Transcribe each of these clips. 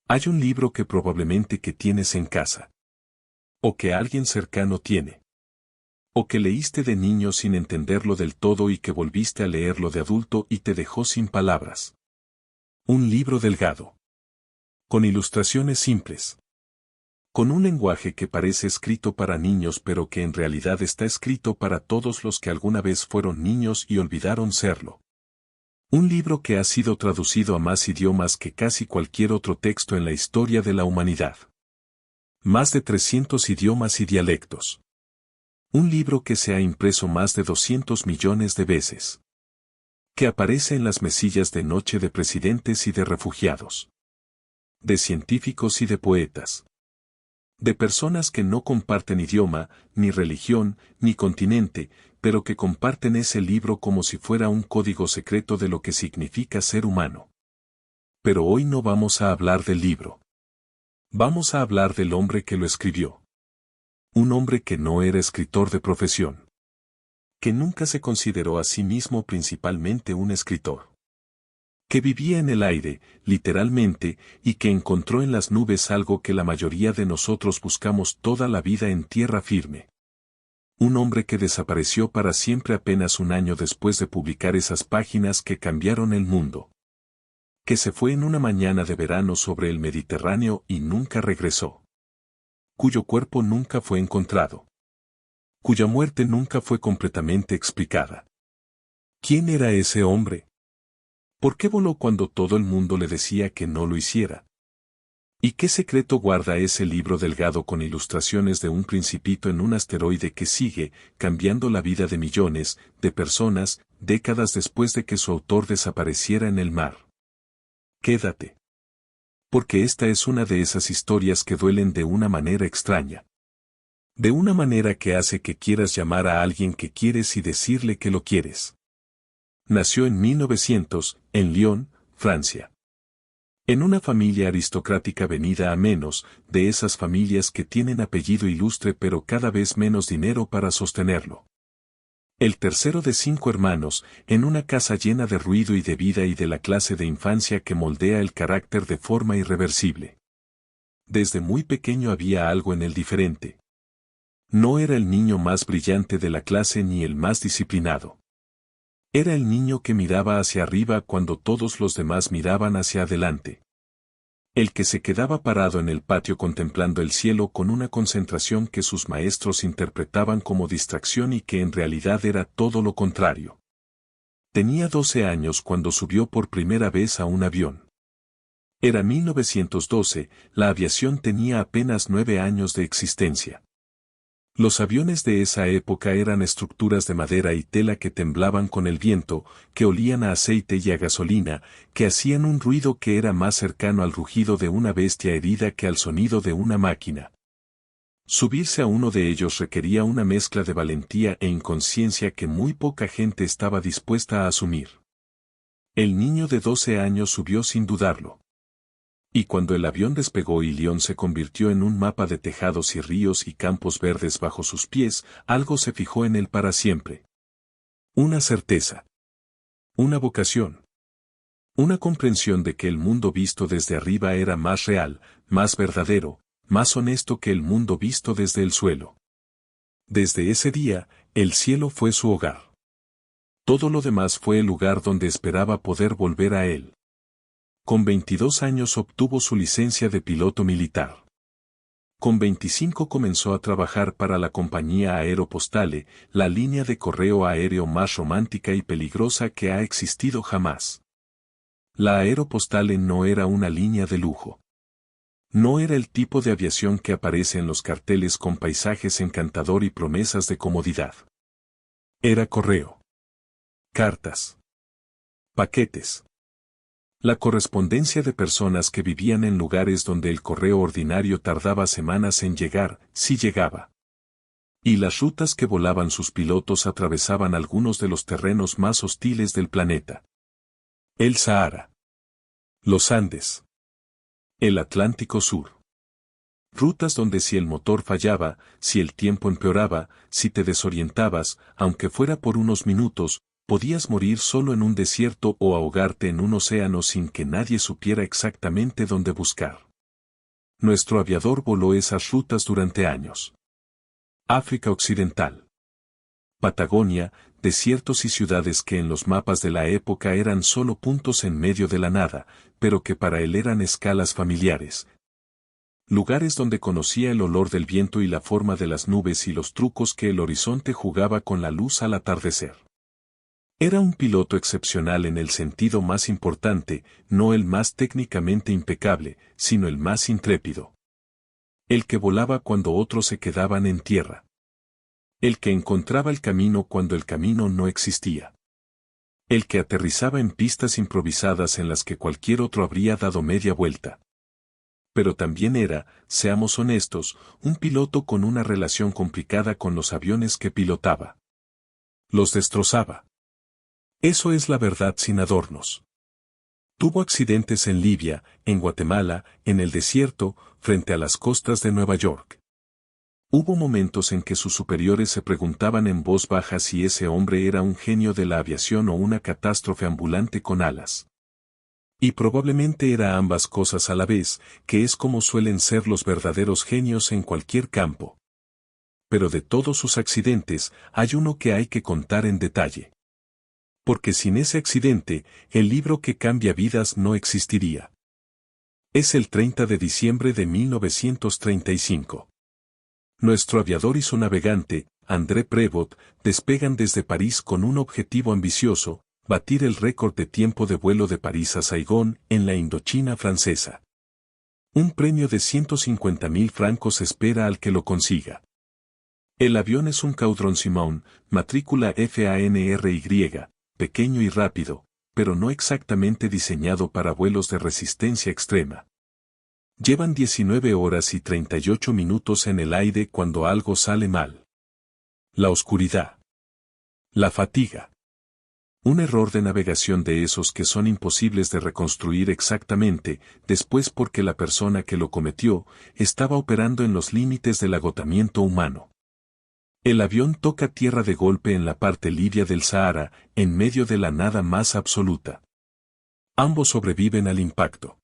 Hay un libro que probablemente que tienes en casa. O que alguien cercano tiene. O que leíste de niño sin entenderlo del todo y que volviste a leerlo de adulto y te dejó sin palabras. Un libro delgado. Con ilustraciones simples. Con un lenguaje que parece escrito para niños pero que en realidad está escrito para todos los que alguna vez fueron niños y olvidaron serlo. Un libro que ha sido traducido a más idiomas que casi cualquier otro texto en la historia de la humanidad. Más de 300 idiomas y dialectos. Un libro que se ha impreso más de 200 millones de veces. Que aparece en las mesillas de noche de presidentes y de refugiados. De científicos y de poetas. De personas que no comparten idioma, ni religión, ni continente, pero que comparten ese libro como si fuera un código secreto de lo que significa ser humano. Pero hoy no vamos a hablar del libro. Vamos a hablar del hombre que lo escribió. Un hombre que no era escritor de profesión. Que nunca se consideró a sí mismo principalmente un escritor. Que vivía en el aire, literalmente, y que encontró en las nubes algo que la mayoría de nosotros buscamos toda la vida en tierra firme. Un hombre que desapareció para siempre apenas un año después de publicar esas páginas que cambiaron el mundo. Que se fue en una mañana de verano sobre el Mediterráneo y nunca regresó. Cuyo cuerpo nunca fue encontrado. Cuya muerte nunca fue completamente explicada. ¿Quién era ese hombre? ¿Por qué voló cuando todo el mundo le decía que no lo hiciera? ¿Y qué secreto guarda ese libro delgado con ilustraciones de un principito en un asteroide que sigue cambiando la vida de millones de personas, décadas después de que su autor desapareciera en el mar? Quédate. Porque esta es una de esas historias que duelen de una manera extraña. De una manera que hace que quieras llamar a alguien que quieres y decirle que lo quieres. Nació en 1900, en Lyon, Francia. En una familia aristocrática venida a menos, de esas familias que tienen apellido ilustre pero cada vez menos dinero para sostenerlo. El tercero de 5 hermanos, en una casa llena de ruido y de vida y de la clase de infancia que moldea el carácter de forma irreversible. Desde muy pequeño había algo en él diferente. No era el niño más brillante de la clase ni el más disciplinado. Era el niño que miraba hacia arriba cuando todos los demás miraban hacia adelante. El que se quedaba parado en el patio contemplando el cielo con una concentración que sus maestros interpretaban como distracción y que en realidad era todo lo contrario. Tenía 12 años cuando subió por primera vez a un avión. Era 1912, la aviación tenía apenas 9 años de existencia. Los aviones de esa época eran estructuras de madera y tela que temblaban con el viento, que olían a aceite y a gasolina, que hacían un ruido que era más cercano al rugido de una bestia herida que al sonido de una máquina. Subirse a uno de ellos requería una mezcla de valentía e inconsciencia que muy poca gente estaba dispuesta a asumir. El niño de 12 años subió sin dudarlo. Y cuando el avión despegó y Lyon se convirtió en un mapa de tejados y ríos y campos verdes bajo sus pies, algo se fijó en él para siempre. Una certeza. Una vocación. Una comprensión de que el mundo visto desde arriba era más real, más verdadero, más honesto que el mundo visto desde el suelo. Desde ese día, el cielo fue su hogar. Todo lo demás fue el lugar donde esperaba poder volver a él. Con 22 años obtuvo su licencia de piloto militar. Con 25 comenzó a trabajar para la compañía Aeropostale, la línea de correo aéreo más romántica y peligrosa que ha existido jamás. La Aeropostale no era una línea de lujo. No era el tipo de aviación que aparece en los carteles con paisajes encantador y promesas de comodidad. Era correo. Cartas. Paquetes. La correspondencia de personas que vivían en lugares donde el correo ordinario tardaba semanas en llegar, si llegaba. Y las rutas que volaban sus pilotos atravesaban algunos de los terrenos más hostiles del planeta. El Sahara. Los Andes. El Atlántico Sur. Rutas donde si el motor fallaba, si el tiempo empeoraba, si te desorientabas, aunque fuera por unos minutos, podías morir solo en un desierto o ahogarte en un océano sin que nadie supiera exactamente dónde buscar. Nuestro aviador voló esas rutas durante años. África Occidental, Patagonia, desiertos y ciudades que en los mapas de la época eran solo puntos en medio de la nada, pero que para él eran escalas familiares. Lugares donde conocía el olor del viento y la forma de las nubes y los trucos que el horizonte jugaba con la luz al atardecer. Era un piloto excepcional en el sentido más importante, no el más técnicamente impecable, sino el más intrépido. El que volaba cuando otros se quedaban en tierra. El que encontraba el camino cuando el camino no existía. El que aterrizaba en pistas improvisadas en las que cualquier otro habría dado media vuelta. Pero también era, seamos honestos, un piloto con una relación complicada con los aviones que pilotaba. Los destrozaba. Eso es la verdad sin adornos. Tuvo accidentes en Libia, en Guatemala, en el desierto, frente a las costas de Nueva York. Hubo momentos en que sus superiores se preguntaban en voz baja si ese hombre era un genio de la aviación o una catástrofe ambulante con alas. Y probablemente era ambas cosas a la vez, que es como suelen ser los verdaderos genios en cualquier campo. Pero de todos sus accidentes, hay uno que hay que contar en detalle. Porque sin ese accidente, el libro que cambia vidas no existiría. Es el 30 de diciembre de 1935. Nuestro aviador y su navegante, André Prévost, despegan desde París con un objetivo ambicioso, batir el récord de tiempo de vuelo de París a Saigón, en la Indochina francesa. Un premio de 150.000 francos espera al que lo consiga. El avión es un Caudron Simon, matrícula FANRY, pequeño y rápido, pero no exactamente diseñado para vuelos de resistencia extrema. Llevan 19 horas y 38 minutos en el aire cuando algo sale mal. La oscuridad. La fatiga. Un error de navegación de esos que son imposibles de reconstruir exactamente, después porque la persona que lo cometió, estaba operando en los límites del agotamiento humano. El avión toca tierra de golpe en la parte libia del Sahara, en medio de la nada más absoluta. Ambos sobreviven al impacto.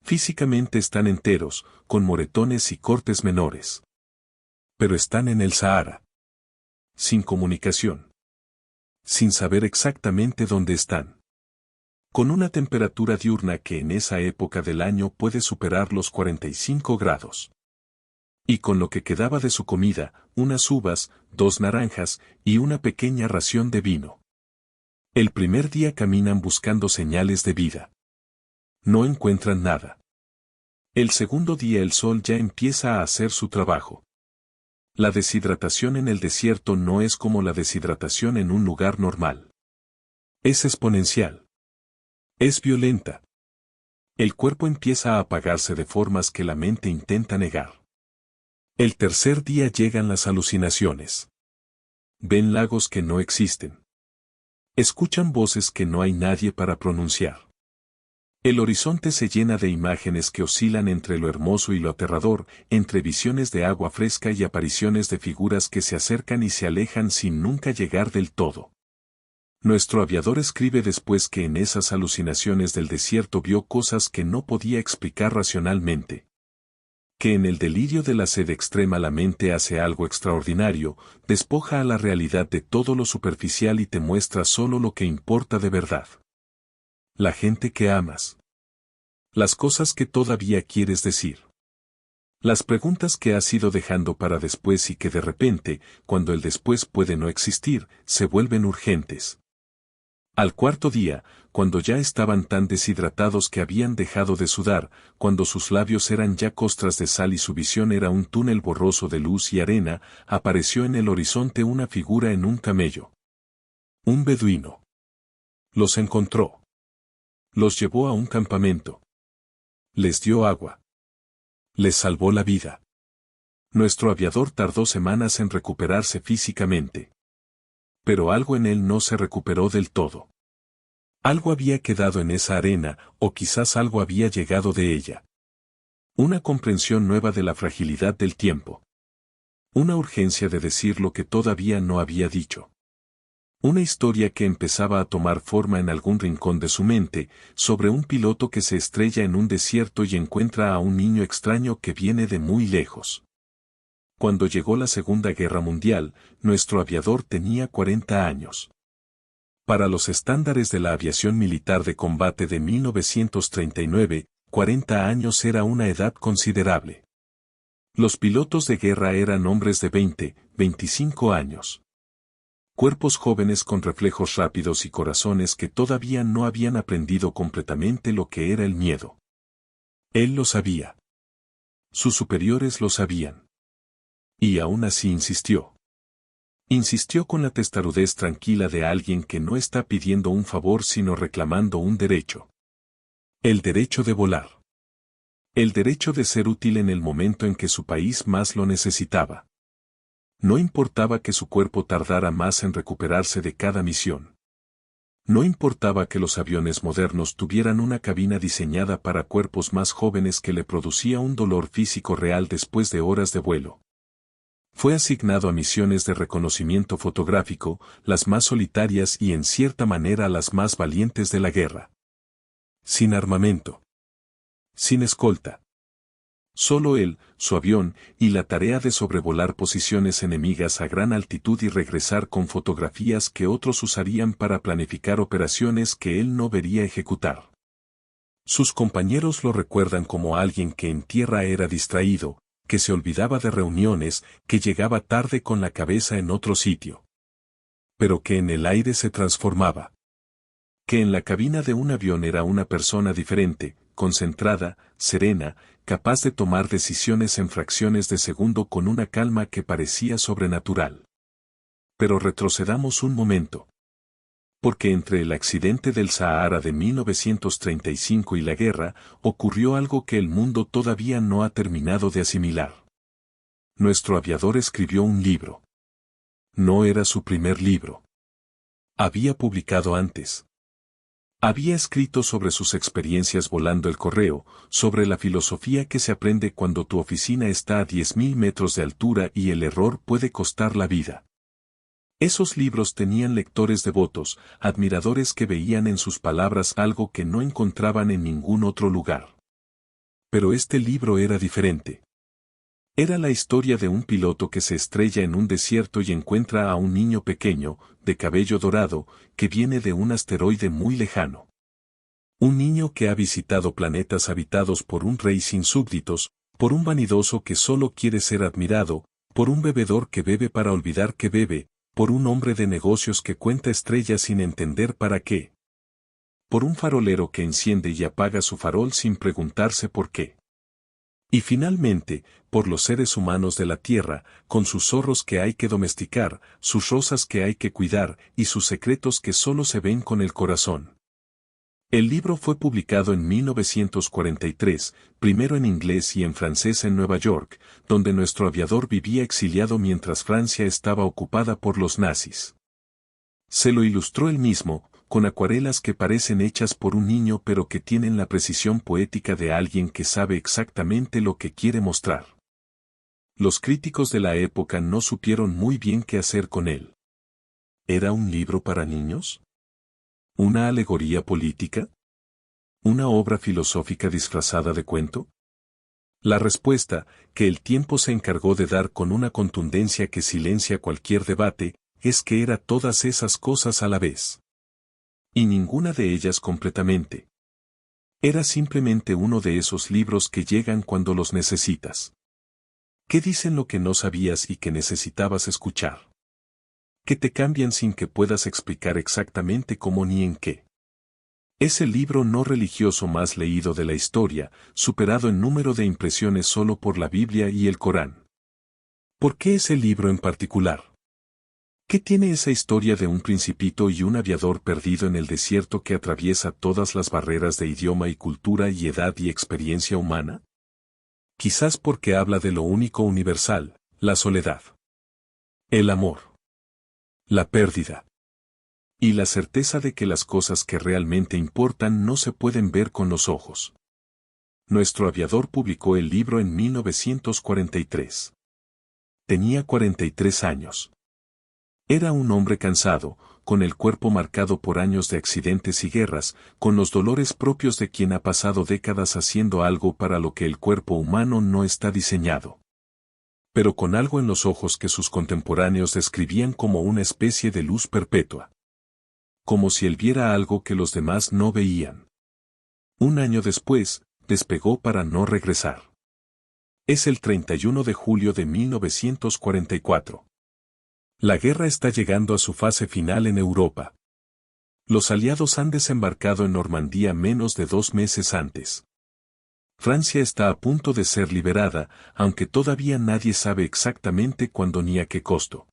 Físicamente están enteros, con moretones y cortes menores. Pero están en el Sahara. Sin comunicación. Sin saber exactamente dónde están. Con una temperatura diurna que en esa época del año puede superar los 45 grados. Y con lo que quedaba de su comida, unas uvas, 2 naranjas y una pequeña ración de vino. El primer día caminan buscando señales de vida. No encuentran nada. El segundo día el sol ya empieza a hacer su trabajo. La deshidratación en el desierto no es como la deshidratación en un lugar normal. Es exponencial. Es violenta. El cuerpo empieza a apagarse de formas que la mente intenta negar. El tercer día llegan las alucinaciones. Ven lagos que no existen. Escuchan voces que no hay nadie para pronunciar. El horizonte se llena de imágenes que oscilan entre lo hermoso y lo aterrador, entre visiones de agua fresca y apariciones de figuras que se acercan y se alejan sin nunca llegar del todo. Nuestro aviador escribe después que en esas alucinaciones del desierto vio cosas que no podía explicar racionalmente. Que en el delirio de la sed extrema la mente hace algo extraordinario, despoja a la realidad de todo lo superficial y te muestra solo lo que importa de verdad. La gente que amas. Las cosas que todavía quieres decir. Las preguntas que has ido dejando para después y que de repente, cuando el después puede no existir, se vuelven urgentes. Al cuarto día, cuando ya estaban tan deshidratados que habían dejado de sudar, cuando sus labios eran ya costras de sal y su visión era un túnel borroso de luz y arena, apareció en el horizonte una figura en un camello. Un beduino. Los encontró. Los llevó a un campamento. Les dio agua. Les salvó la vida. Nuestro aviador tardó semanas en recuperarse físicamente. Pero algo en él no se recuperó del todo. Algo había quedado en esa arena, o quizás algo había llegado de ella. Una comprensión nueva de la fragilidad del tiempo. Una urgencia de decir lo que todavía no había dicho. Una historia que empezaba a tomar forma en algún rincón de su mente, sobre un piloto que se estrella en un desierto y encuentra a un niño extraño que viene de muy lejos. Cuando llegó la Segunda Guerra Mundial, nuestro aviador tenía 40 años. Para los estándares de la aviación militar de combate de 1939, 40 años era una edad considerable. Los pilotos de guerra eran hombres de 20, 25 años. Cuerpos jóvenes con reflejos rápidos y corazones que todavía no habían aprendido completamente lo que era el miedo. Él lo sabía. Sus superiores lo sabían. Y aún así insistió. Insistió con la testarudez tranquila de alguien que no está pidiendo un favor sino reclamando un derecho. El derecho de volar. El derecho de ser útil en el momento en que su país más lo necesitaba. No importaba que su cuerpo tardara más en recuperarse de cada misión. No importaba que los aviones modernos tuvieran una cabina diseñada para cuerpos más jóvenes que le producía un dolor físico real después de horas de vuelo. Fue asignado a misiones de reconocimiento fotográfico, las más solitarias y en cierta manera las más valientes de la guerra. Sin armamento. Sin escolta. Solo él, su avión, y la tarea de sobrevolar posiciones enemigas a gran altitud y regresar con fotografías que otros usarían para planificar operaciones que él no vería ejecutar. Sus compañeros lo recuerdan como alguien que en tierra era distraído, que se olvidaba de reuniones, que llegaba tarde con la cabeza en otro sitio. Pero que en el aire se transformaba. Que en la cabina de un avión era una persona diferente, concentrada, serena, capaz de tomar decisiones en fracciones de segundo con una calma que parecía sobrenatural. Pero retrocedamos un momento. Porque entre el accidente del Sahara de 1935 y la guerra, ocurrió algo que el mundo todavía no ha terminado de asimilar. Nuestro aviador escribió un libro. No era su primer libro. Había publicado antes. Había escrito sobre sus experiencias volando el correo, sobre la filosofía que se aprende cuando tu oficina está a 10.000 metros de altura y el error puede costar la vida. Esos libros tenían lectores devotos, admiradores que veían en sus palabras algo que no encontraban en ningún otro lugar. Pero este libro era diferente. Era la historia de un piloto que se estrella en un desierto y encuentra a un niño pequeño, de cabello dorado, que viene de un asteroide muy lejano. Un niño que ha visitado planetas habitados por un rey sin súbditos, por un vanidoso que solo quiere ser admirado, por un bebedor que bebe para olvidar que bebe, por un hombre de negocios que cuenta estrellas sin entender para qué. Por un farolero que enciende y apaga su farol sin preguntarse por qué. Y finalmente, por los seres humanos de la tierra, con sus zorros que hay que domesticar, sus rosas que hay que cuidar y sus secretos que solo se ven con el corazón. El libro fue publicado en 1943, primero en inglés y en francés en Nueva York, donde nuestro aviador vivía exiliado mientras Francia estaba ocupada por los nazis. Se lo ilustró él mismo, con acuarelas que parecen hechas por un niño pero que tienen la precisión poética de alguien que sabe exactamente lo que quiere mostrar. Los críticos de la época no supieron muy bien qué hacer con él. ¿Era un libro para niños? ¿Una alegoría política? ¿Una obra filosófica disfrazada de cuento? La respuesta, que el tiempo se encargó de dar con una contundencia que silencia cualquier debate, es que era todas esas cosas a la vez. Y ninguna de ellas completamente. Era simplemente uno de esos libros que llegan cuando los necesitas. ¿Qué dicen lo que no sabías y que necesitabas escuchar? Que te cambian sin que puedas explicar exactamente cómo ni en qué. Es el libro no religioso más leído de la historia, superado en número de impresiones solo por la Biblia y el Corán. ¿Por qué ese libro en particular? ¿Qué tiene esa historia de un principito y un aviador perdido en el desierto que atraviesa todas las barreras de idioma y cultura y edad y experiencia humana? Quizás porque habla de lo único universal, la soledad. El amor. La pérdida. Y la certeza de que las cosas que realmente importan no se pueden ver con los ojos. Nuestro aviador publicó el libro en 1943. Tenía 43 años. Era un hombre cansado, con el cuerpo marcado por años de accidentes y guerras, con los dolores propios de quien ha pasado décadas haciendo algo para lo que el cuerpo humano no está diseñado. Pero con algo en los ojos que sus contemporáneos describían como una especie de luz perpetua. Como si él viera algo que los demás no veían. Un año después, despegó para no regresar. Es el 31 de julio de 1944. La guerra está llegando a su fase final en Europa. Los aliados han desembarcado en Normandía menos de 2 meses antes. Francia está a punto de ser liberada, aunque todavía nadie sabe exactamente cuándo ni a qué costo.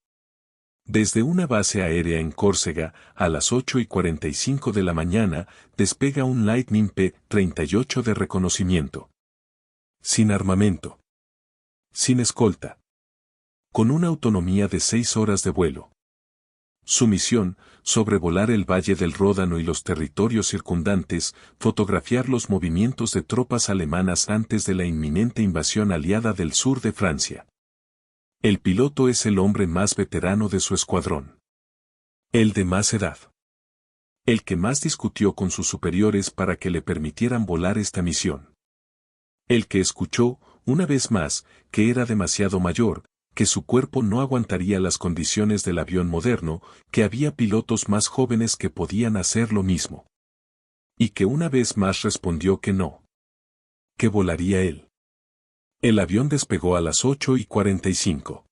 Desde una base aérea en Córcega, a las 8:45 de la mañana, despega un Lightning P-38 de reconocimiento. Sin armamento. Sin escolta. Con una autonomía de 6 horas de vuelo. Su misión, sobrevolar el Valle del Ródano y los territorios circundantes, fotografiar los movimientos de tropas alemanas antes de la inminente invasión aliada del sur de Francia. El piloto es el hombre más veterano de su escuadrón. El de más edad. El que más discutió con sus superiores para que le permitieran volar esta misión. El que escuchó, una vez más, que era demasiado mayor, que su cuerpo no aguantaría las condiciones del avión moderno, que había pilotos más jóvenes que podían hacer lo mismo. Y que una vez más respondió que no. Que volaría él. El avión despegó a las 8:45.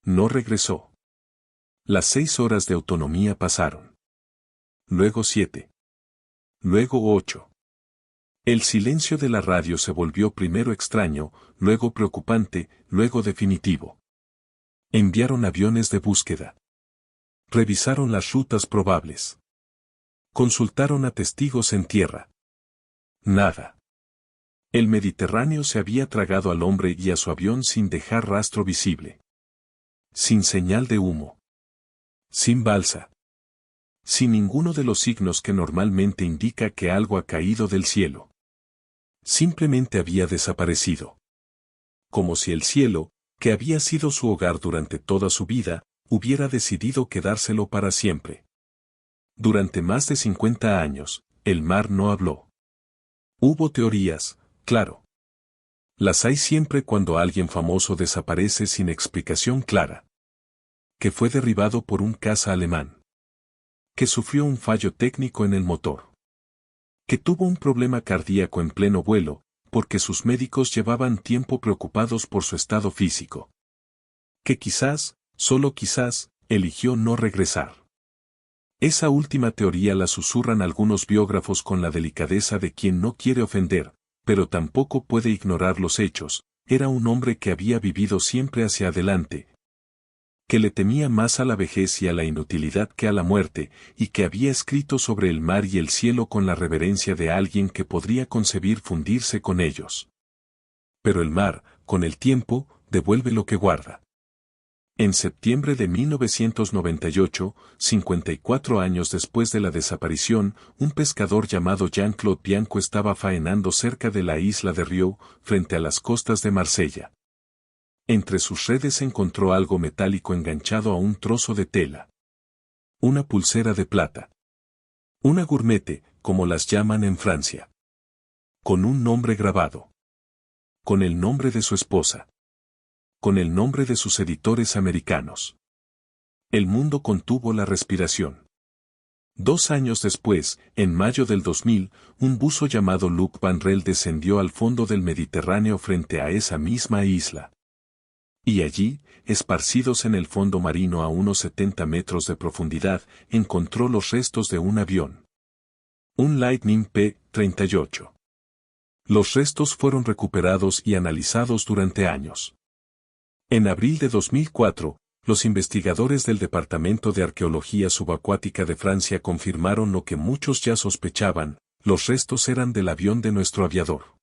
No regresó. Las 6 horas de autonomía pasaron. Luego 7. Luego 8. El silencio de la radio se volvió primero extraño, luego preocupante, luego definitivo. Enviaron aviones de búsqueda. Revisaron las rutas probables. Consultaron a testigos en tierra. Nada. El Mediterráneo se había tragado al hombre y a su avión sin dejar rastro visible. Sin señal de humo. Sin balsa. Sin ninguno de los signos que normalmente indica que algo ha caído del cielo. Simplemente había desaparecido. Como si el cielo, que había sido su hogar durante toda su vida, hubiera decidido quedárselo para siempre. Durante más de 50 años, el mar no habló. Hubo teorías, claro. Las hay siempre cuando alguien famoso desaparece sin explicación clara. Que fue derribado por un caza alemán. Que sufrió un fallo técnico en el motor. Que tuvo un problema cardíaco en pleno vuelo, porque sus médicos llevaban tiempo preocupados por su estado físico. Que quizás, solo quizás, eligió no regresar. Esa última teoría la susurran algunos biógrafos con la delicadeza de quien no quiere ofender, pero tampoco puede ignorar los hechos. Era un hombre que había vivido siempre hacia adelante, que le temía más a la vejez y a la inutilidad que a la muerte, y que había escrito sobre el mar y el cielo con la reverencia de alguien que podría concebir fundirse con ellos. Pero el mar, con el tiempo, devuelve lo que guarda. En septiembre de 1998, 54 años después de la desaparición, un pescador llamado Jean-Claude Bianco estaba faenando cerca de la isla de Riou, frente a las costas de Marsella. Entre sus redes encontró algo metálico enganchado a un trozo de tela. Una pulsera de plata. Una gourmette, como las llaman en Francia. Con un nombre grabado. Con el nombre de su esposa. Con el nombre de sus editores americanos. El mundo contuvo la respiración. 2 años después, en mayo del 2000, un buzo llamado Luc Van Rel descendió al fondo del Mediterráneo frente a esa misma isla. Y allí, esparcidos en el fondo marino a unos 70 metros de profundidad, encontró los restos de un avión. Un Lightning P-38. Los restos fueron recuperados y analizados durante años. En abril de 2004, los investigadores del Departamento de Arqueología Subacuática de Francia confirmaron lo que muchos ya sospechaban: los restos eran del avión de nuestro aviador.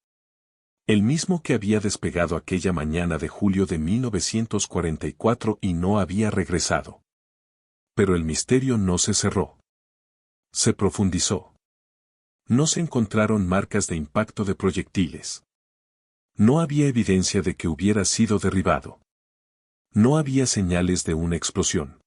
El mismo que había despegado aquella mañana de julio de 1944 y no había regresado. Pero el misterio no se cerró. Se profundizó. No se encontraron marcas de impacto de proyectiles. No había evidencia de que hubiera sido derribado. No había señales de una explosión.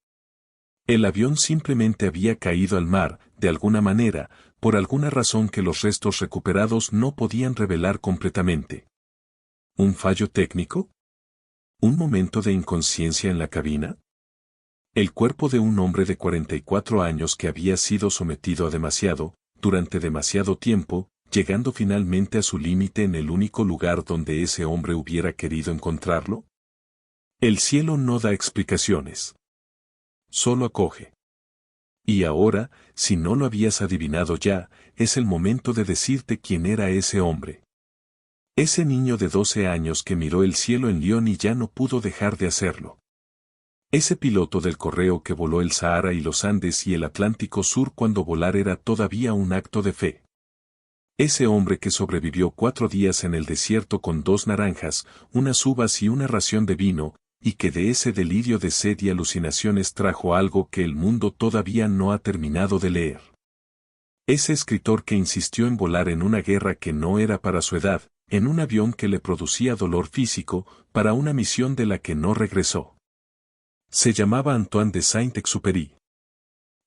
El avión simplemente había caído al mar, de alguna manera, por alguna razón que los restos recuperados no podían revelar completamente. ¿Un fallo técnico? ¿Un momento de inconsciencia en la cabina? El cuerpo de un hombre de 44 años que había sido sometido a demasiado, durante demasiado tiempo, llegando finalmente a su límite en el único lugar donde ese hombre hubiera querido encontrarlo. El cielo no da explicaciones. Solo acoge. Y ahora, si no lo habías adivinado ya, es el momento de decirte quién era ese hombre. Ese niño de 12 años que miró el cielo en Lyon y ya no pudo dejar de hacerlo. Ese piloto del correo que voló el Sahara y los Andes y el Atlántico Sur cuando volar era todavía un acto de fe. Ese hombre que sobrevivió 4 días en el desierto con 2 naranjas, unas uvas y una ración de vino, y que de ese delirio de sed y alucinaciones trajo algo que el mundo todavía no ha terminado de leer. Ese escritor que insistió en volar en una guerra que no era para su edad, en un avión que le producía dolor físico, para una misión de la que no regresó. Se llamaba Antoine de Saint-Exupéry.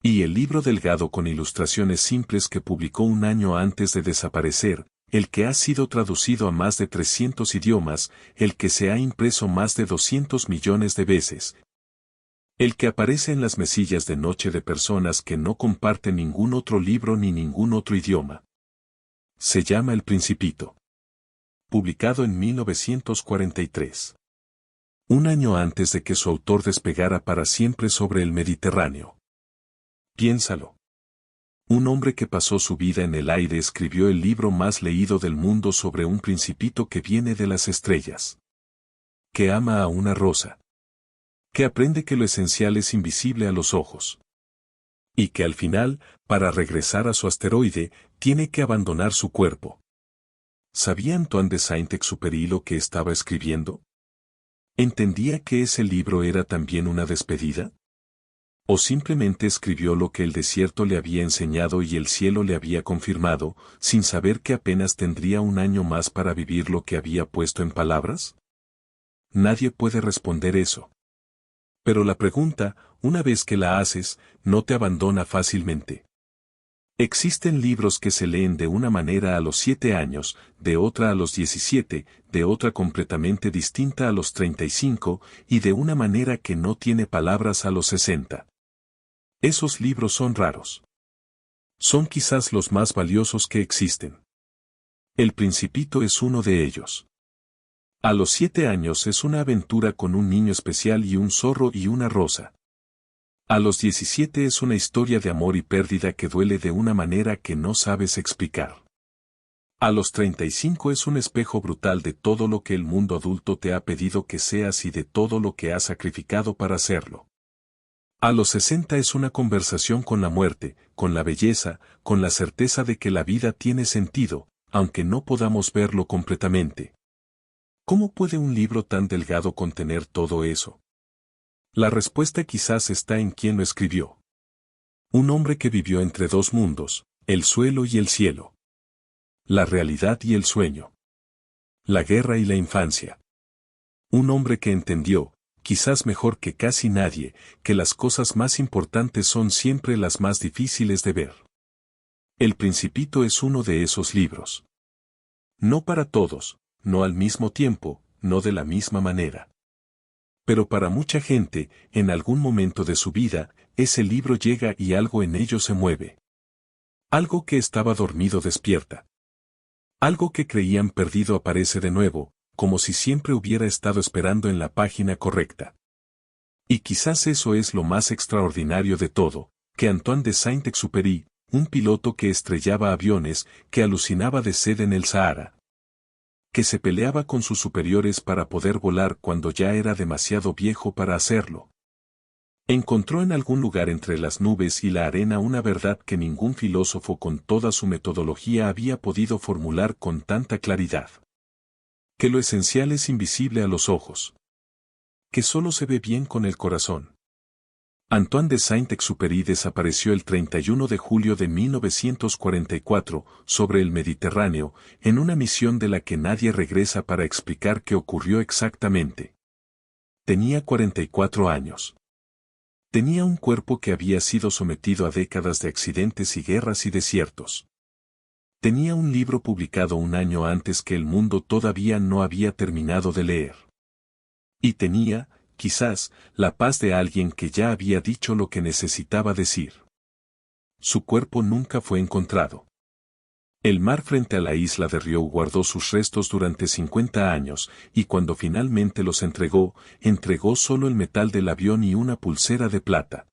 Y el libro delgado con ilustraciones simples que publicó un año antes de desaparecer, el que ha sido traducido a más de 300 idiomas, el que se ha impreso más de 200 millones de veces. El que aparece en las mesillas de noche de personas que no comparten ningún otro libro ni ningún otro idioma. Se llama El Principito. Publicado en 1943. Un año antes de que su autor despegara para siempre sobre el Mediterráneo. Piénsalo. Un hombre que pasó su vida en el aire escribió el libro más leído del mundo sobre un principito que viene de las estrellas. Que ama a una rosa. Que aprende que lo esencial es invisible a los ojos. Y que al final, para regresar a su asteroide, tiene que abandonar su cuerpo. ¿Sabía Antoine de Saint-Exupéry lo que estaba escribiendo? ¿Entendía que ese libro era también una despedida? ¿O simplemente escribió lo que el desierto le había enseñado y el cielo le había confirmado, sin saber que apenas tendría un año más para vivir lo que había puesto en palabras? Nadie puede responder eso. Pero la pregunta, una vez que la haces, no te abandona fácilmente. Existen libros que se leen de una manera a los 7 años, de otra a los 17, de otra completamente distinta a los 35, y de una manera que no tiene palabras a los 60. Esos libros son raros. Son quizás los más valiosos que existen. El Principito es uno de ellos. A los 7 años es una aventura con un niño especial y un zorro y una rosa. A los 17 es una historia de amor y pérdida que duele de una manera que no sabes explicar. A los 35 es un espejo brutal de todo lo que el mundo adulto te ha pedido que seas y de todo lo que has sacrificado para hacerlo. A los 60 es una conversación con la muerte, con la belleza, con la certeza de que la vida tiene sentido, aunque no podamos verlo completamente. ¿Cómo puede un libro tan delgado contener todo eso? La respuesta quizás está en quién lo escribió. Un hombre que vivió entre 2 mundos, el suelo y el cielo. La realidad y el sueño. La guerra y la infancia. Un hombre que entendió, quizás mejor que casi nadie, que las cosas más importantes son siempre las más difíciles de ver. El Principito es uno de esos libros. No para todos, no al mismo tiempo, no de la misma manera. Pero para mucha gente, en algún momento de su vida, ese libro llega y algo en ello se mueve. Algo que estaba dormido despierta. Algo que creían perdido aparece de nuevo, como si siempre hubiera estado esperando en la página correcta. Y quizás eso es lo más extraordinario de todo, que Antoine de Saint-Exupéry, un piloto que estrellaba aviones, que alucinaba de sed en el Sahara, que se peleaba con sus superiores para poder volar cuando ya era demasiado viejo para hacerlo. Encontró en algún lugar entre las nubes y la arena una verdad que ningún filósofo con toda su metodología había podido formular con tanta claridad. Que lo esencial es invisible a los ojos. Que solo se ve bien con el corazón. Antoine de Saint-Exupéry desapareció el 31 de julio de 1944, sobre el Mediterráneo, en una misión de la que nadie regresa para explicar qué ocurrió exactamente. Tenía 44 años. Tenía un cuerpo que había sido sometido a décadas de accidentes y guerras y desiertos. Tenía un libro publicado un año antes que el mundo todavía no había terminado de leer. Y tenía, quizás, la paz de alguien que ya había dicho lo que necesitaba decir. Su cuerpo nunca fue encontrado. El mar frente a la isla de Rio guardó sus restos durante 50 años, y cuando finalmente los entregó solo el metal del avión y una pulsera de plata.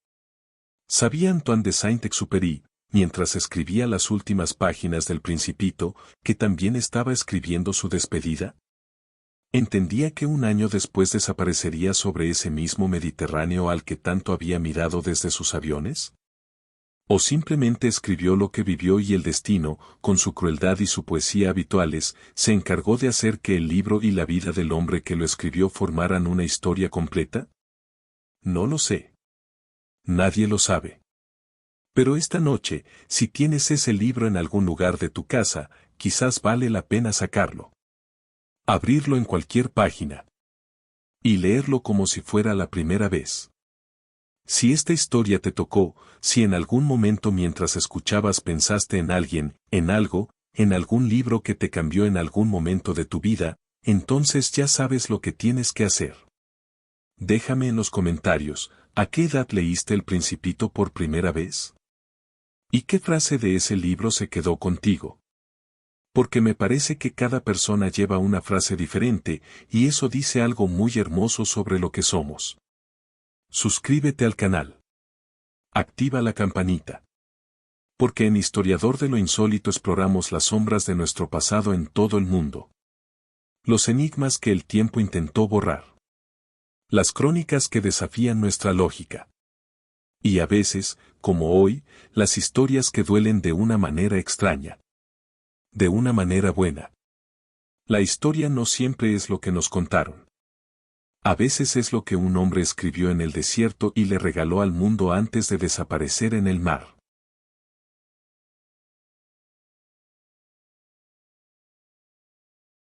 ¿Sabía Antoine de Saint-Exupéry, mientras escribía las últimas páginas del Principito, que también estaba escribiendo su despedida? ¿Entendía que un año después desaparecería sobre ese mismo Mediterráneo al que tanto había mirado desde sus aviones? ¿O simplemente escribió lo que vivió y el destino, con su crueldad y su poesía habituales, se encargó de hacer que el libro y la vida del hombre que lo escribió formaran una historia completa? No lo sé. Nadie lo sabe. Pero esta noche, si tienes ese libro en algún lugar de tu casa, quizás vale la pena sacarlo. Abrirlo en cualquier página. Y leerlo como si fuera la primera vez. Si esta historia te tocó, si en algún momento mientras escuchabas pensaste en alguien, en algo, en algún libro que te cambió en algún momento de tu vida, entonces ya sabes lo que tienes que hacer. Déjame en los comentarios, ¿a qué edad leíste El Principito por primera vez? ¿Y qué frase de ese libro se quedó contigo? Porque me parece que cada persona lleva una frase diferente, y eso dice algo muy hermoso sobre lo que somos. Suscríbete al canal. Activa la campanita. Porque en Historiador de lo Insólito exploramos las sombras de nuestro pasado en todo el mundo. Los enigmas que el tiempo intentó borrar. Las crónicas que desafían nuestra lógica. Y a veces, como hoy, las historias que duelen de una manera extraña. De una manera buena. La historia no siempre es lo que nos contaron. A veces es lo que un hombre escribió en el desierto y le regaló al mundo antes de desaparecer en el mar.